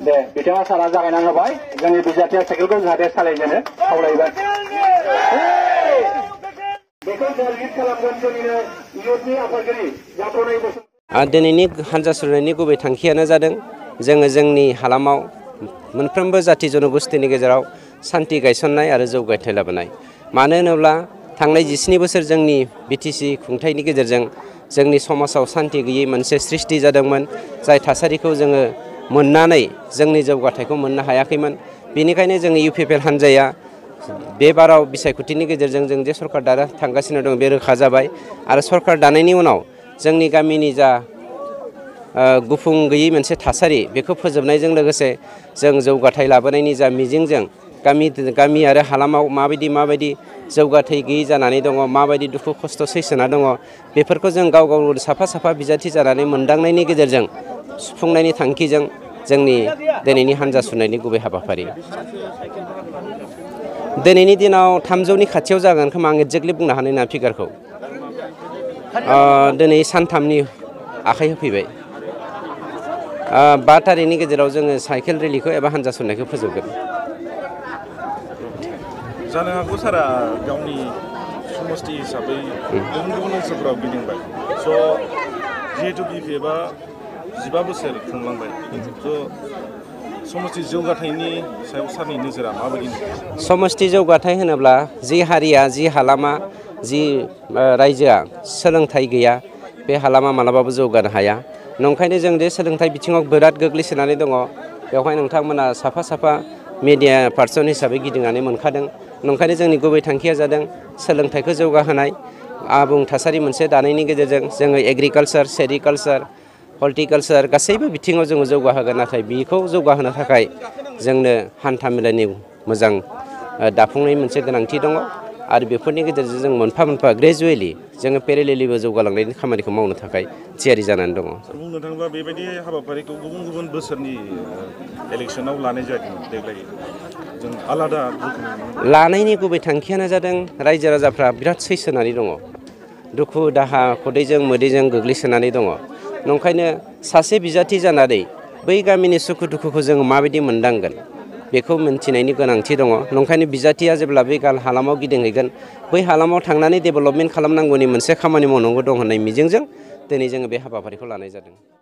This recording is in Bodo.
दे बिथाङा सारा जागायना होबाय जोंनि बिजाथिया साइकेलखौ जाहाथे सालायजेनो खावलायबाय बेखौ लिड खालामगोन जोंनिनो इयुननि आफादगिरि जाफुनाय बोसोर दिनैनि हान्जा सुरनायनि गुबै थांखियानो जादों जोङो जोंनि हालामाव मोनफ्रोमबो जाति जनगोष्ठीनि गेजेराव सान्थि गायसननाय आरो जौगाथाय लाबोनाय मानो होनोब्ला थांनाय 17 बोसोर जोंनि बिटिसि खुंथायनि गेजेरजों जोंनि समाजाव सान्थि गैयै मोनसे सृष्टि जादोंमोन जाय थासारिखौ जोङो मोननानै जोंनि जौगाथायखौ मोननो हायाखैमोन बेनिखायनो जोङो इउपिपिएल हान्जाया बे बाराव बिसायख'थिनि गेजेरजों जों जे सरकार दानो थांगासिनो दं बे रोखा जाबाय आरो सरकार दानायनि उनाव जोंनि गामिनि जा गुफुं गैयै मोनसे थासारि बेखौ फोजोबनायजों लोगोसे जों जौगाथाय लाबोनायनि जा मिजिंजों गामि आरो हालामाव माबायदि जौगाथाय गैयै जानानै दङ माबायदि दुखु खस्थ' सैसोना दङ बेफोरखौ जों गाव साफा बिजाथि जानानै मोनदांनायनि गेजेरजों सुफुंनायनि थांखिजों जोंनि दिनैनि हान्जा सुरनायनि गुबै हाबाफारि दिनैनि दिनाव 300नि खाथियाव जागोन खोमा आं एक्जेक्टलि बुंनो हानाय नङा फिगारखौ दिनै सानथामनि आखाइ होफैबाय 5 तारिखनि गेजेराव जोङो साइकेल रेलिखौ एबा हान्जा सुरनायखौ फोजोबगोन जानो हागौ सारा गावनि समस्ति हिसाबै गुबुन ओनसोलफोराव गिदिंबाय स' जिहेतु बिपिएफआ 15 बोसोर खुंलांबाय स' समस्ति जौगाथायनि सायाव सारनि नोजोरा माबायदि समस्ति जौगाथाय होनोब्ला जि हारिया जि हालामा जि रायजोआ सोलोंथाइ गैया बे हालामा मालाबाबो जौगानो हाया नंखायनो जों जे सोलोंथाइ बिथिङाव बिराद गोग्लैसोनानै दङ बेवहाय नोंथांमोना साफा मिडिया पार्सन हिसाबै गिदिंनानै मोनखादों नंखायनो जोंनि गुबै थांखिया जादों सोलोंथाइखौ जौगाहोनाय आबुं थासारि मोनसे दानायनि गेजेरजों जोङो एग्रिकालचार सेरिकालचार हर्टिकालचार गासैबो बिथिङाव जोङो जौगाहोगोन नाथाय बेखौ जौगाहोनो थाखाय जोंनो हान्था मेलानि मोजां दाफुंनाय मोनसे गोनांथि दङ आरो बेफोरनि गेजेरजों जों मोनफा ग्रेजुवेलि जोङो पेरेलेलिबो जौगालांनायनि खामानिखौ मावनो थाखाय थियारि जानानै दङ बुंनो थाङोब्ला बेबायदि हाबाफारिखौ गुबुन बोसोरनि इलेक्सनाव लानाय जादोंमोन देग्लाय जों आलादा लानायनि गुबै थांखियानो जादों रायजो राजाफ्रा बिराद सैसोनानै दङ दुखु दाहा खदैजों मोदैजों गोग्लैसोनानै दङ नंखायनो सासे बिजाथि जानानै बै गामिनि सुखु दुखुखौ जोङो माबायदि मोनदांगोन बेखौ मिन्थिनायनि गोनांथि दङ नंखायनो बिजाथिया जेब्ला बे हालामाव गिदिंहैगोन बै हालामाव थांनानै डेभेलपमेन्ट खालामनांगौनि मोनसे खामानि मावनांगौ दं होननाय मिजिंजों दिनै जोङो बे हाबाफारिखौ लानाय जादों।